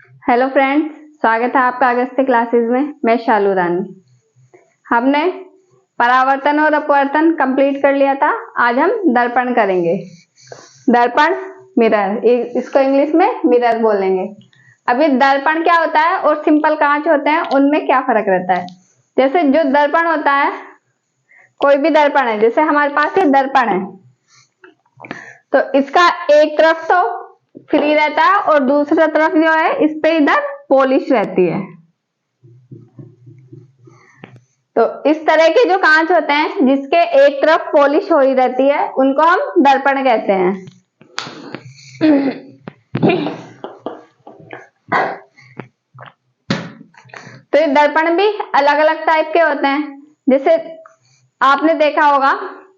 Hello friends, स्वागत है आपका अगस्त क्लासेस में। मैं शालू रानी। हमने परावर्तन और अपवर्तन कंप्लीट कर लिया था। आज हम दर्पण करेंगे। दर्पण, मिरर, इसको इंग्लिश में मिरर बोलेंगे। अभी दर्पण क्या होता है और सिंपल कांच होते हैं, उनमें क्या फर्क रहता है। जैसे जो दर्पण होता है, कोई भी दर्पण है, जैसे हमारे पास ये दर्पण है, तो इसका एक तरफ तो फ्री रहता है और दूसरा तरफ जो है इस पे इधर पॉलिश रहती है। तो इस तरह के जो कांच होते हैं जिसके एक तरफ पॉलिश हो ही रहती है, उनको हम दर्पण कहते हैं। तो ये दर्पण भी अलग अलग टाइप के होते हैं। जैसे आपने देखा होगा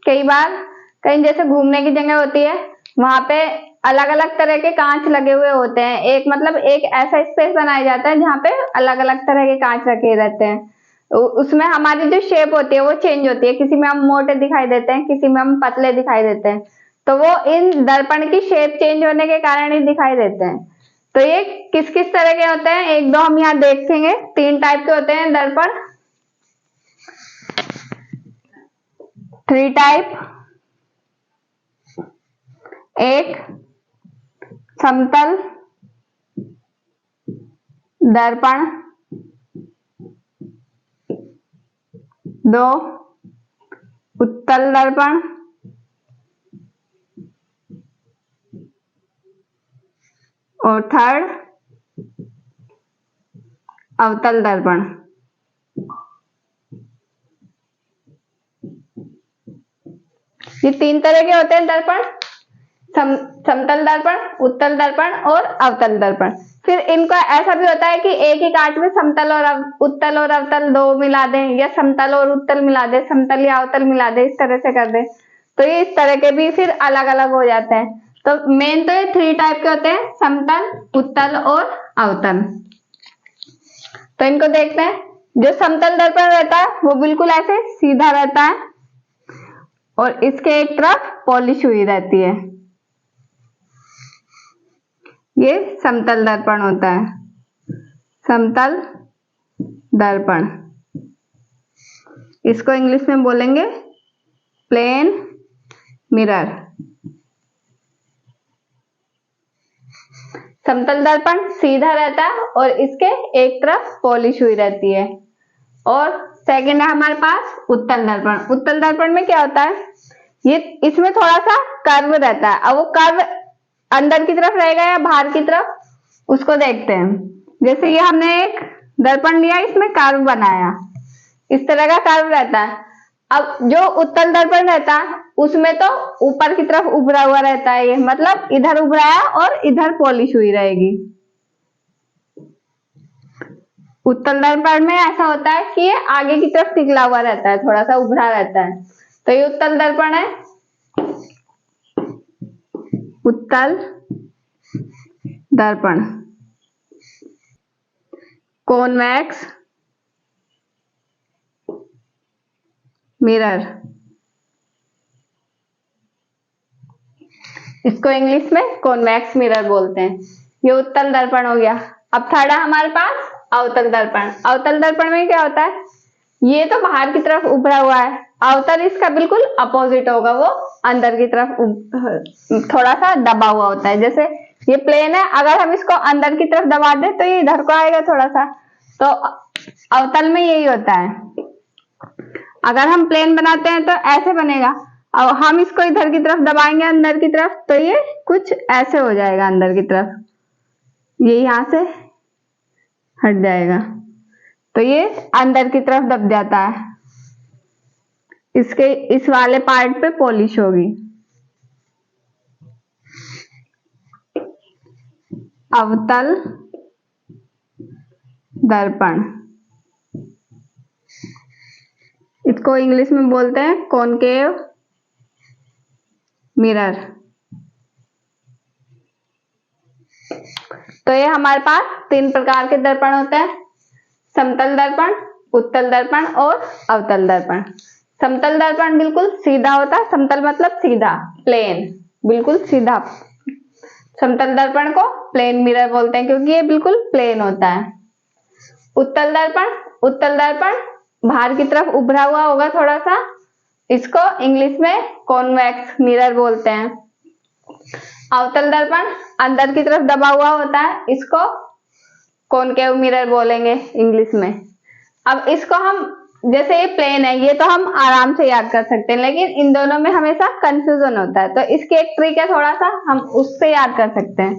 कई बार, कहीं जैसे घूमने की जगह होती है, वहां पे अलग अलग तरह के कांच लगे हुए होते हैं। एक मतलब एक ऐसा स्पेस बनाया जाता है जहाँ पे अलग अलग तरह के कांच रखे रहते हैं। उसमें हमारी जो शेप होती है वो चेंज होती है। किसी में हम मोटे दिखाई देते हैं, किसी में हम पतले दिखाई देते हैं। तो वो इन दर्पण की शेप चेंज होने के कारण ही दिखाई देते हैं। तो ये किस किस तरह के होते हैं, एक दो हम यहाँ देखेंगे। 3 टाइप के होते हैं दर्पण। 3 टाइप। एक समतल दर्पण, 2 उत्तल दर्पण, और 3rd अवतल दर्पण। ये 3 तरह के होते हैं दर्पण, समतल दर्पण, उत्तल दर्पण और अवतल दर्पण। फिर इनका ऐसा भी होता है कि एक ही कांच में समतल और उत्तल और अवतल 2 मिला दें, या समतल और उत्तल मिला दें, समतल या अवतल मिला दें, इस तरह से कर दें। तो ये इस तरह के भी फिर अलग अलग हो जाते हैं। तो मेन तो ये 3 टाइप के होते हैं, समतल, उत्तल और अवतल। तो इनको देखते हैं। जो समतल दर्पण रहता है वो बिल्कुल ऐसे सीधा रहता है और इसके एक तरफ पॉलिश हुई रहती है। ये समतल दर्पण होता है, समतल दर्पण। इसको इंग्लिश में बोलेंगे प्लेन मिरर। समतल दर्पण सीधा रहता है और इसके एक तरफ पॉलिश हुई रहती है। और सेकंड है हमारे पास उत्तल दर्पण। उत्तल दर्पण में क्या होता है, ये इसमें थोड़ा सा कर्व रहता है। अब वो कर्व अंदर की तरफ रहेगा या बाहर की तरफ, उसको देखते हैं। जैसे ये हमने एक दर्पण लिया, इसमें कर्व बनाया, इस तरह का कर्व रहता है। अब जो उत्तल दर्पण रहता है उसमें तो ऊपर की तरफ उभरा हुआ रहता है, ये मतलब इधर उभराया और इधर पॉलिश हुई रहेगी। उत्तल दर्पण में ऐसा होता है कि ये आगे की तरफ निकला हुआ रहता है, थोड़ा सा उभरा रहता है। तो ये उत्तल दर्पण है, उत्तल दर्पण। कॉन्वेक्स मिरर, इसको इंग्लिश में कॉन्वेक्स मिरर बोलते हैं। ये उत्तल दर्पण हो गया। अब 3rd है हमारे पास अवतल दर्पण। अवतल दर्पण में क्या होता है, ये तो बाहर की तरफ उभरा हुआ है, अवतल इसका बिल्कुल अपोजिट होगा, वो अंदर की तरफ थोड़ा सा दबा हुआ होता है। जैसे ये प्लेन है, अगर हम इसको अंदर की तरफ दबा दें तो ये इधर को आएगा थोड़ा सा। तो अवतल में यही होता है। अगर हम प्लेन बनाते हैं तो ऐसे बनेगा, और हम इसको इधर की तरफ दबाएंगे अंदर की तरफ तो ये कुछ ऐसे हो जाएगा अंदर की तरफ, ये यहां से हट जाएगा, तो ये अंदर की तरफ दब जाता है। इसके इस वाले पार्ट पे पॉलिश होगी। अवतल दर्पण, इसको इंग्लिश में बोलते हैं कॉनकेव मिरर। तो ये हमारे पास 3 प्रकार के दर्पण होते हैं, समतल दर्पण, उत्तल दर्पण और अवतल दर्पण। समतल दर्पण बिल्कुल सीधा होता है, समतल मतलब सीधा, प्लेन, बिल्कुल सीधा समतल दर्पण को प्लेन मिरर बोलते हैं क्योंकि ये बिल्कुल प्लेन होता है। उत्तल दर्पण बाहर की तरफ उभरा हुआ होगा थोड़ा सा, इसको इंग्लिश में कॉन्वेक्स मिरर बोलते हैं। अवतल दर्पण अंदर की तरफ दबा हुआ होता है, इसको कॉनकेव मिरर बोलेंगे इंग्लिश में। अब इसको हम, जैसे ये प्लेन है, ये तो हम आराम से याद कर सकते हैं, लेकिन इन दोनों में हमेशा कंफ्यूजन होता है, तो इसकी एक ट्रिक है, थोड़ा सा हम उससे याद कर सकते हैं।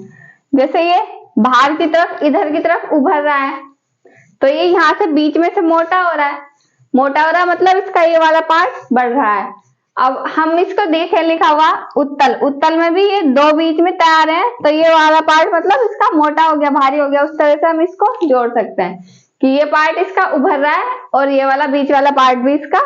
जैसे ये बाहर की तरफ इधर की तरफ उभर रहा है, तो ये यहाँ से बीच में से मोटा हो रहा है, मतलब इसका ये वाला पार्ट बढ़ रहा है। अब हम इसको देखें, लिखा हुआ उत्तल में भी ये दो बीच में तैयार है, तो ये वाला पार्ट मतलब इसका मोटा हो गया, भारी हो गया, उस तरह से हम इसको जोड़ सकते हैं कि ये पार्ट इसका उभर रहा है और ये वाला बीच वाला पार्ट भी इसका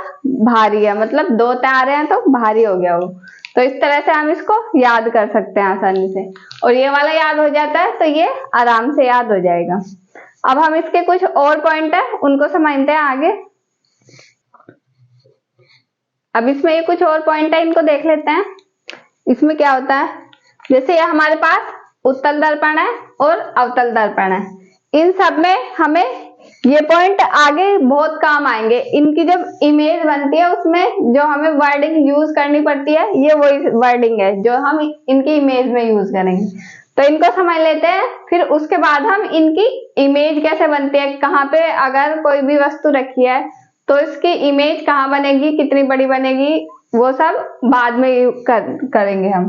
भारी है, मतलब दो तैयार हैं तो भारी हो गया वो। तो इस तरह से हम इसको याद कर सकते हैं आसानी से, और ये वाला याद हो जाता है तो ये आराम से याद हो जाएगा। अब हम इसके कुछ और पॉइंट है उनको समझते हैं आगे। अब इसमें ये कुछ और पॉइंट है, इनको देख लेते हैं। इसमें क्या होता है, जैसे ये हमारे पास उत्तल दर्पण है और अवतल दर्पण है, इन सब में हमें ये पॉइंट आगे बहुत काम आएंगे। इनकी जब इमेज बनती है उसमें जो हमें वर्डिंग यूज करनी पड़ती है, ये वही वर्डिंग है जो हम इनकी इमेज में यूज करेंगे। तो इनको समझ लेते हैं, फिर उसके बाद हम इनकी इमेज कैसे बनती है, कहाँ पे अगर कोई भी वस्तु रखी है तो इसकी इमेज कहाँ बनेगी, कितनी बड़ी बनेगी, वो सब बाद में करेंगे हम।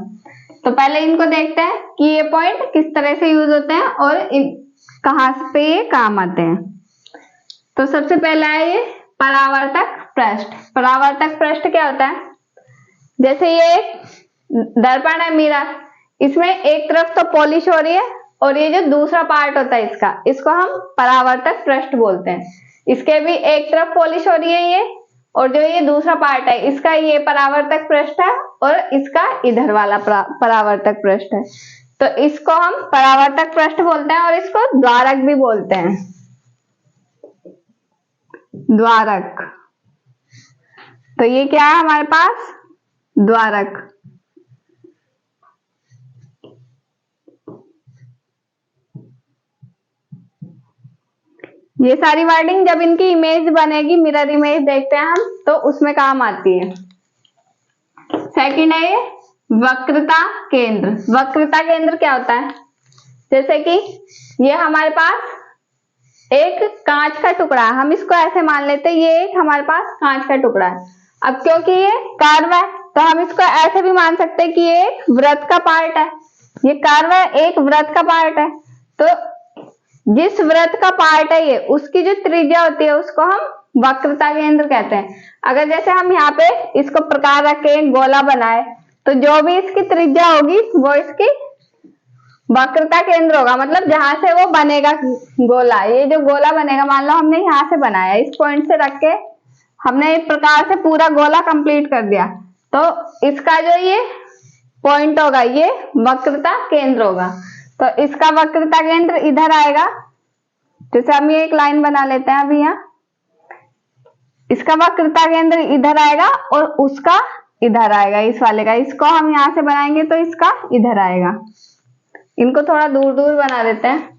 तो पहले इनको देखते हैं कि ये पॉइंट किस तरह से यूज होते हैं और कहाँ पे ये काम आते हैं। तो सबसे पहला है ये परावर्तक पृष्ठ। परावर्तक पृष्ठ क्या होता है, जैसे ये दर्पण है मिरर, इसमें एक तरफ तो पॉलिश हो रही है और ये जो दूसरा पार्ट होता है इसका, इसको हम परावर्तक पृष्ठ बोलते हैं। इसके भी एक तरफ पॉलिश हो रही है ये, और जो ये दूसरा पार्ट है इसका ये परावर्तक पृष्ठ है और इसका इधर वाला परावर्तक पृष्ठ है। तो इसको हम परावर्तक पृष्ठ बोलते हैं और इसको द्वारक भी बोलते हैं। द्वारक, तो ये क्या है हमारे पास, द्वारक। ये सारी वर्डिंग जब इनकी इमेज बनेगी, मिरर इमेज देखते हैं हम, तो उसमें काम आती है। सेकंड है ये वक्रता केंद्र। वक्रता केंद्र क्या होता है, जैसे कि ये हमारे पास एक कांच का टुकड़ा है, हम इसको ऐसे मान लेते हैं ये एक हमारे पास कांच का टुकड़ा है। अब क्योंकि ये कर्व है तो हम इसको ऐसे भी मान सकते हैं कि ये एक वृत्त का पार्ट है, ये कर्व है, एक वृत्त का पार्ट है। तो जिस वृत्त का पार्ट है ये, उसकी जो त्रिज्या होती है उसको हम वक्रता केंद्र कहते हैं। अगर जैसे हम यहाँ पे इसको प्रकार रखे गोला बनाए, तो जो भी इसकी त्रिज्या होगी वो इसकी वक्रता केंद्र होगा, मतलब जहां से वो बनेगा गोला। ये जो गोला बनेगा, मान लो हमने यहाँ से बनाया, इस पॉइंट से रख के हमने इस प्रकार से पूरा गोला कंप्लीट कर दिया, तो इसका जो ये पॉइंट होगा ये वक्रता केंद्र होगा। तो इसका वक्रता केंद्र इधर आएगा, जैसे हम ये एक लाइन बना लेते हैं अभी यहाँ, इसका वक्रता केंद्र इधर आएगा और उसका इधर आएगा, इस वाले का। इसको हम यहाँ से बनाएंगे तो इसका इधर आएगा। इनको थोड़ा दूर दूर बना देते हैं।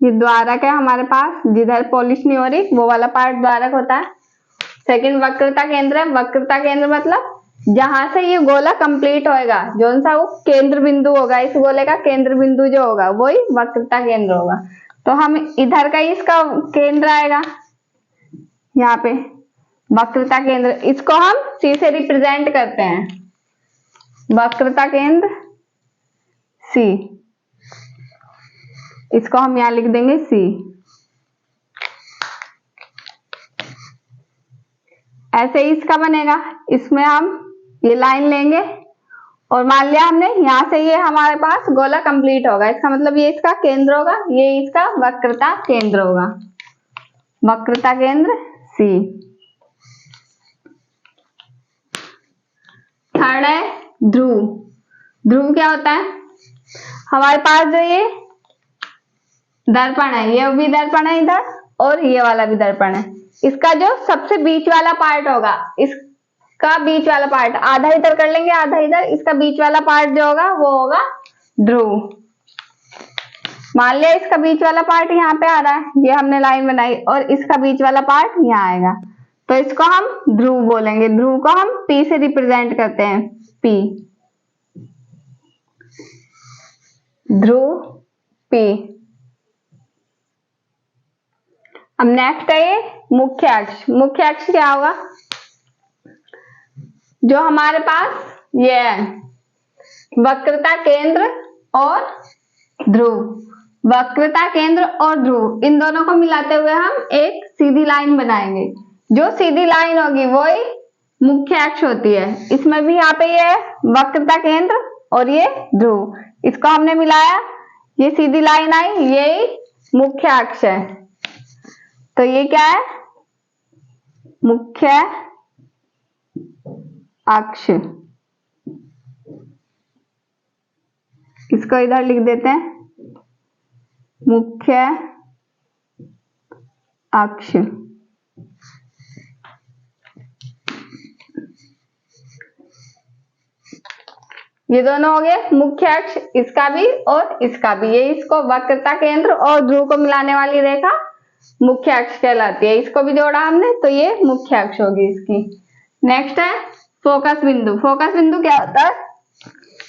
ये द्वारक है हमारे पास, जिधर पॉलिश नहीं हो रही वो वाला पार्ट द्वारक होता है। सेकंड वक्रता केंद्र है। वक्रता केंद्र मतलब जहां से ये गोला कंप्लीट होएगा, जो सा वो केंद्र बिंदु होगा, इस गोले का केंद्र बिंदु जो होगा वही वक्रता केंद्र होगा। तो हम इधर का ही इसका केंद्र आएगा, यहाँ पे वक्रता केंद्र, इसको हम सी से रिप्रेजेंट करते हैं, वक्रता केंद्र सी, इसको हम यहाँ लिख देंगे सी। ऐसे ही इसका बनेगा, इसमें हम ये लाइन लेंगे और मान लिया हमने यहाँ से ये हमारे पास गोला कंप्लीट होगा, इसका मतलब ये इसका केंद्र होगा, ये इसका वक्रता केंद्र होगा। वक्रता केंद्र C। थर्ड है ध्रुव। ध्रुव क्या होता है? हमारे पास जो ये दर्पण है, ये भी दर्पण है इधर और ये वाला भी दर्पण है। इसका जो सबसे बीच वाला पार्ट होगा, इसका बीच वाला पार्ट आधा इधर कर लेंगे आधा इधर, इसका बीच वाला पार्ट जो होगा वो होगा ध्रुव। मान लिया इसका बीच वाला पार्ट यहाँ पे आ रहा है, ये हमने लाइन बनाई, और इसका बीच वाला पार्ट यहाँ आएगा, तो इसको हम ध्रुव बोलेंगे। ध्रुव को हम P से रिप्रेजेंट करते हैं, P, ध्रुव P। अब नेक्स्ट है ये मुख्य अक्ष। मुख्य अक्ष क्या होगा? जो हमारे पास ये है वक्रता केंद्र और ध्रुव। वक्रता केंद्र और ध्रुव इन दोनों को मिलाते हुए हम एक सीधी लाइन बनाएंगे। जो सीधी लाइन होगी वो ही मुख्य अक्ष होती है। इसमें भी यहाँ पे ये है वक्रता केंद्र और ये ध्रुव, इसको हमने मिलाया, ये सीधी लाइन आई, यही मुख्य अक्ष है। तो ये क्या है? मुख्य अक्ष। इसको इधर लिख देते हैं, मुख्य अक्ष। ये दोनों हो गए मुख्य अक्ष, इसका भी और इसका भी। ये इसको वक्रता केंद्र और ध्रुव को मिलाने वाली रेखा मुख्य अक्ष कहलाती है। इसको भी जोड़ा हमने तो ये मुख्य अक्ष होगी इसकी। नेक्स्ट है फोकस बिंदु। फोकस बिंदु क्या होता है?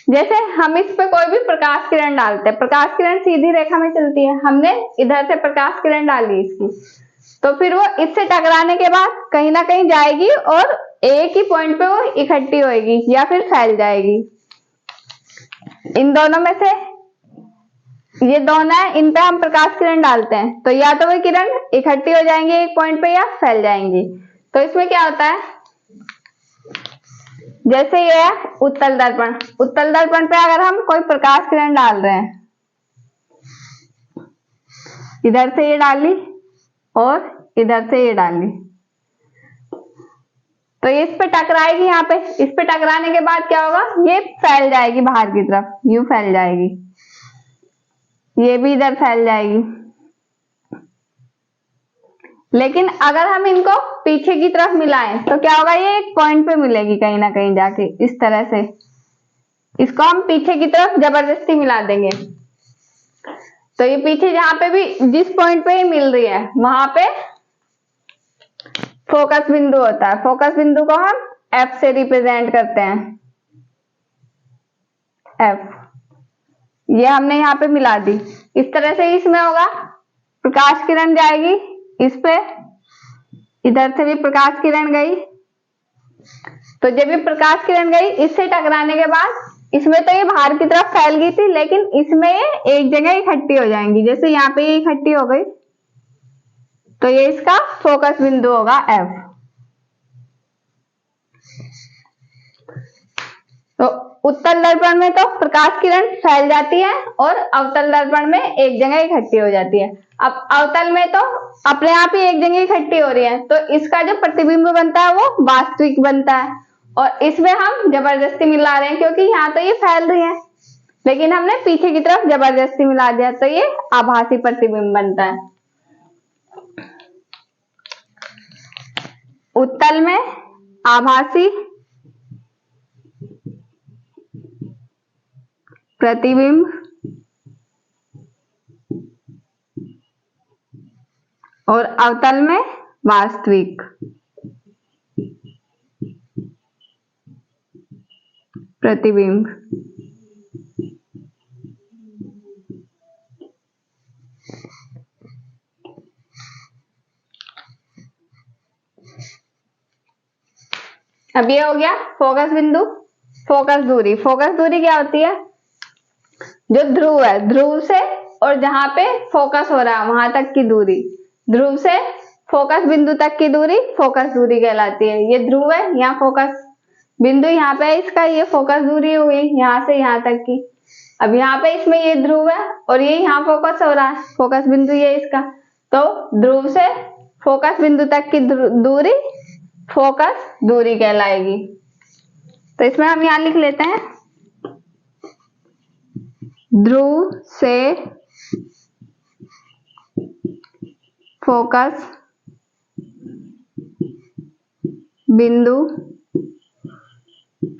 जैसे हम इस पे कोई भी प्रकाश किरण डालते हैं, प्रकाश किरण सीधी रेखा में चलती है, हमने इधर से प्रकाश किरण डाली इसकी, तो फिर वो इससे टकराने के बाद कहीं ना कहीं जाएगी और एक ही पॉइंट पे वो इकट्ठी होएगी या फिर फैल जाएगी। इन दोनों में से ये दोनों है, इन पे हम प्रकाश किरण डालते हैं तो या तो वो किरण इकट्ठी हो जाएंगी एक पॉइंट पे या फैल जाएंगी। तो इसमें क्या होता है? जैसे ये है उत्तल दर्पण। उत्तल दर्पण पे अगर हम कोई प्रकाश किरण डाल रहे हैं, इधर से ये डाली और इधर से ये डाली, तो ये इस पे टकराएगी। यहाँ पे इस पे टकराने के बाद क्या होगा? ये फैल जाएगी बाहर की तरफ, यूं फैल जाएगी, ये भी इधर फैल जाएगी। लेकिन अगर हम इनको पीछे की तरफ मिलाएं तो क्या होगा? ये एक पॉइंट पे मिलेगी कहीं ना कहीं जाके, इस तरह से। इसको हम पीछे की तरफ जबरदस्ती मिला देंगे, तो ये पीछे जहां पे भी जिस पॉइंट पे ये मिल रही है वहां पे फोकस बिंदु होता है। फोकस बिंदु को हम F से रिप्रेजेंट करते हैं, F। ये हमने यहाँ पे मिला दी। इस तरह से इसमें होगा, प्रकाश किरण जाएगी इस पे, इधर से भी प्रकाश किरण गई, तो जब भी प्रकाश किरण गई इससे टकराने के बाद इसमें तो ये बाहर की तरफ फैल गई थी, लेकिन इसमें ये एक जगह इकट्ठी हो जाएंगी। जैसे यहाँ पे ये इकट्ठी हो गई तो ये इसका फोकस बिंदु होगा F। तो उत्तल दर्पण में तो प्रकाश किरण फैल जाती है और अवतल दर्पण में एक जगह इकट्ठी हो जाती है। अब अवतल में तो अपने आप ही एक जगह इकट्ठी हो रही है, तो इसका जो प्रतिबिंब बनता है वो वास्तविक बनता है, और इसमें हम जबरदस्ती मिला रहे हैं क्योंकि यहाँ तो ये फैल रही है, लेकिन हमने पीछे की तरफ जबरदस्ती मिला दिया, तो ये आभासी प्रतिबिंब बनता है। उत्तल में आभासी प्रतिबिंब और अवतल में वास्तविक प्रतिबिंब। अब ये हो गया फोकस बिंदु। फोकस दूरी। फोकस दूरी क्या होती है? जो ध्रुव है, ध्रुव से और जहां पे फोकस हो रहा है वहां तक की दूरी, ध्रुव से फोकस बिंदु तक की दूरी फोकस दूरी कहलाती है। ये ध्रुव है, यहाँ फोकस बिंदु यहाँ पे है इसका, ये फोकस दूरी हुई यहाँ से यहाँ तक की। अब यहाँ पे इसमें ये ध्रुव है और ये यहाँ फोकस हो रहा है, फोकस बिंदु ये इसका, तो ध्रुव से फोकस बिंदु तक की दूरी फोकस दूरी कहलाएगी। तो इसमें हम यहां लिख लेते हैं, ध्रुव से फोकस बिंदु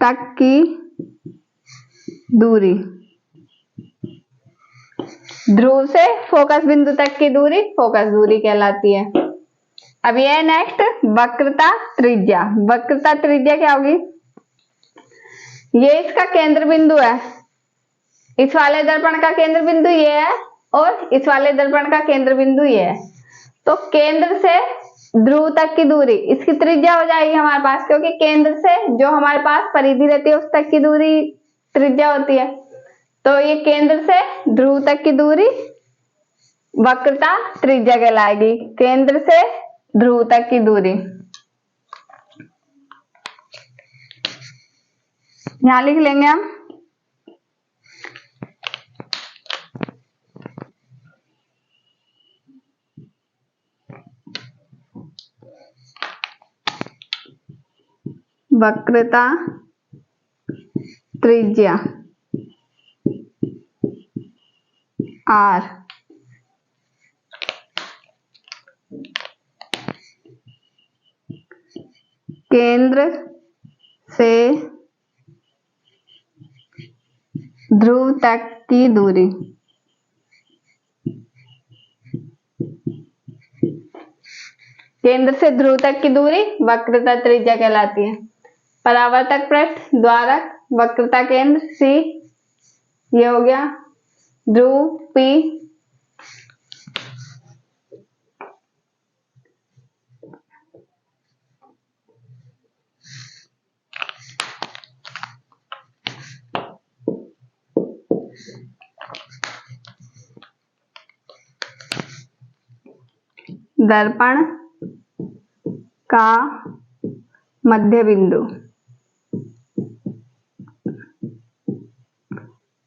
तक की दूरी, ध्रुव से फोकस बिंदु तक की दूरी फोकस दूरी कहलाती है। अब ये नेक्स्ट वक्रता त्रिज्या। वक्रता त्रिज्या क्या होगी? ये इसका केंद्र बिंदु है, इस वाले दर्पण का केंद्र बिंदु ये है और इस वाले दर्पण का केंद्र बिंदु ये है। तो केंद्र से ध्रुव तक की दूरी, इसकी त्रिज्या हो जाएगी हमारे पास, क्योंकि केंद्र से जो हमारे पास परिधि रहती है उस तक की दूरी त्रिज्या होती है। तो ये केंद्र से ध्रुव तक की दूरी वक्रता त्रिज्या कहलाएगी। केंद्र से ध्रुव तक की दूरी, यहां लिख लेंगे हम, वक्रता त्रिज्या R केंद्र से ध्रुव तक की दूरी, केंद्र से ध्रुव तक की दूरी वक्रता त्रिज्या कहलाती है। परावर्तक पृष्ठ द्वारक वक्रता केंद्र C, ये हो गया ध्रुव P, दर्पण का मध्य बिंदु,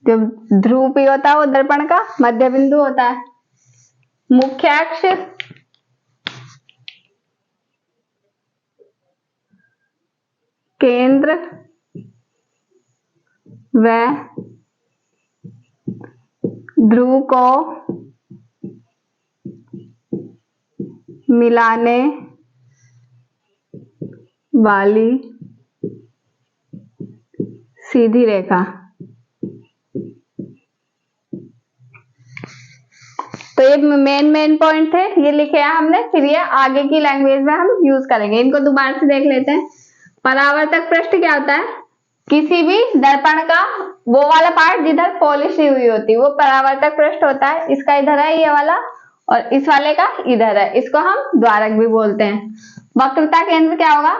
जब ध्रुव P होता है वो दर्पण का मध्य बिंदु होता है। मुख्य अक्ष केंद्र व ध्रुव को मिलाने वाली सीधी रेखा। तो ये मेन पॉइंट है, ये लिखे हैं हमने, फिर ये आगे की लैंग्वेज में हम यूज करेंगे। इनको दोबारा से देख लेते हैं। परावर्तक पृष्ठ क्या होता है? किसी भी दर्पण का वो वाला पार्ट जिधर पॉलिश हुई होती है वो परावर्तक पृष्ठ होता है। इसका इधर है ये वाला और इस वाले का इधर है, इसको हम द्वारक भी बोलते हैं। वक्रता केंद्र क्या होगा?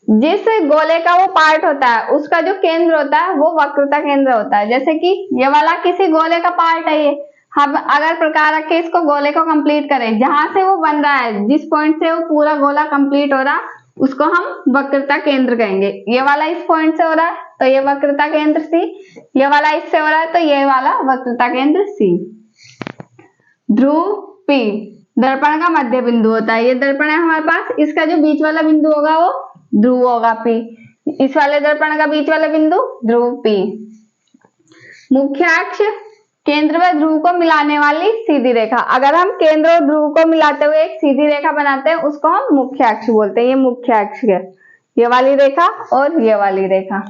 जिस गोले का वो पार्ट होता है उसका जो केंद्र होता है वो वक्रता केंद्र होता है। जैसे कि ये वाला किसी गोले का पार्ट है, ये हम अगर प्रकार रख के इसको गोले को कंप्लीट करें, जहां से वो बन रहा है, जिस पॉइंट से वो पूरा गोला कंप्लीट हो रहा उसको हम वक्रता केंद्र कहेंगे। ये वाला इस पॉइंट से हो रहा है तो ये वक्रता केंद्र C, ये वाला इससे हो रहा है तो ये वाला वक्रता केंद्र C। ध्रुव P दर्पण का मध्य बिंदु होता है। ये दर्पण है हमारे पास, इसका जो बीच वाला बिंदु होगा वो ध्रुव होगा P। इस वाले दर्पण का बीच वाला बिंदु ध्रुव P। मुख्य अक्ष केंद्र व ध्रुव को मिलाने वाली सीधी रेखा। अगर हम केंद्र और ध्रुव को मिलाते हुए एक सीधी रेखा बनाते हैं उसको हम मुख्य अक्ष बोलते हैं। ये मुख्य अक्ष है, ये वाली रेखा और ये वाली रेखा।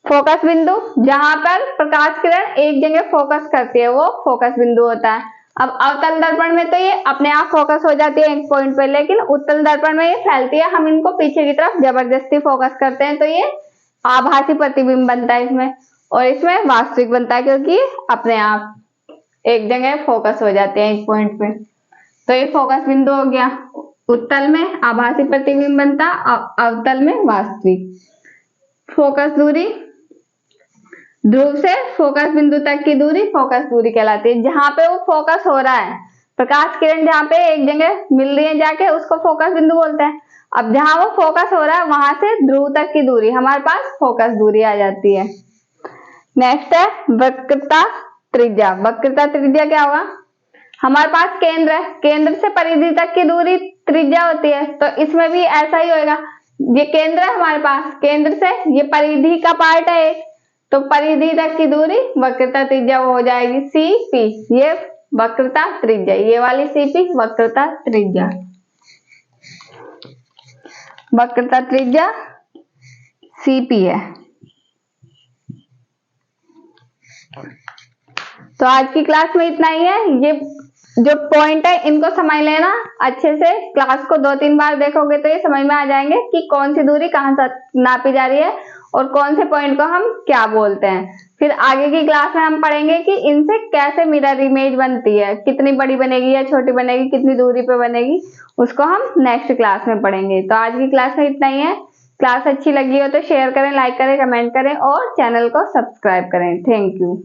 फोकस बिंदु, जहां पर प्रकाश किरण एक जगह फोकस करती है वो फोकस बिंदु होता है। अब अवतल दर्पण में तो ये अपने आप फोकस हो जाती है एक पॉइंट पे, लेकिन उत्तल दर्पण में ये फैलती है, हम इनको पीछे की तरफ जबरदस्ती फोकस करते हैं तो ये आभासी प्रतिबिंब बनता है इसमें, और इसमें वास्तविक बनता है क्योंकि अपने आप एक जगह फोकस हो जाते हैं एक पॉइंट पे। तो ये फोकस बिंदु हो गया। उत्तल में आभासी प्रतिबिंब बनता, अवतल में वास्तविक। फोकस दूरी, ध्रुव से फोकस बिंदु तक की दूरी फोकस दूरी कहलाती है। जहां पे वो फोकस हो रहा है, प्रकाश किरण जहां पे एक जगह मिल रही है जाके, उसको फोकस बिंदु बोलते हैं। अब जहां वो फोकस हो रहा है वहां से ध्रुव तक की दूरी हमारे पास फोकस दूरी आ जाती है। नेक्स्ट है वक्रता त्रिज्या। वक्रता त्रिज्या क्या होगा? हमारे पास केंद्र है, केंद्र से परिधि तक की दूरी त्रिज्या होती है, तो इसमें भी ऐसा ही होएगा। ये केंद्र है हमारे पास, केंद्र से ये परिधि का पार्ट है एक, तो परिधि तक की दूरी वक्रता त्रिज्या वो हो जाएगी CP, ये वक्रता त्रिज्या, ये वाली CP वक्रता त्रिज्या, वक्रता त्रिज्या CP है। तो आज की क्लास में इतना ही है। ये जो पॉइंट है इनको समझ लेना अच्छे से, क्लास को 2-3 बार देखोगे तो ये समझ में आ जाएंगे कि कौन सी दूरी कहाँ से नापी जा रही है और कौन से पॉइंट को हम क्या बोलते हैं। फिर आगे की क्लास में हम पढ़ेंगे कि इनसे कैसे मिरर इमेज बनती है, कितनी बड़ी बनेगी या छोटी बनेगी, कितनी दूरी पे बनेगी, उसको हम नेक्स्ट क्लास में पढ़ेंगे। तो आज की क्लास में इतना ही है। क्लास अच्छी लगी हो तो शेयर करें, लाइक करें, कमेंट करें और चैनल को सब्सक्राइब करें। Thank you.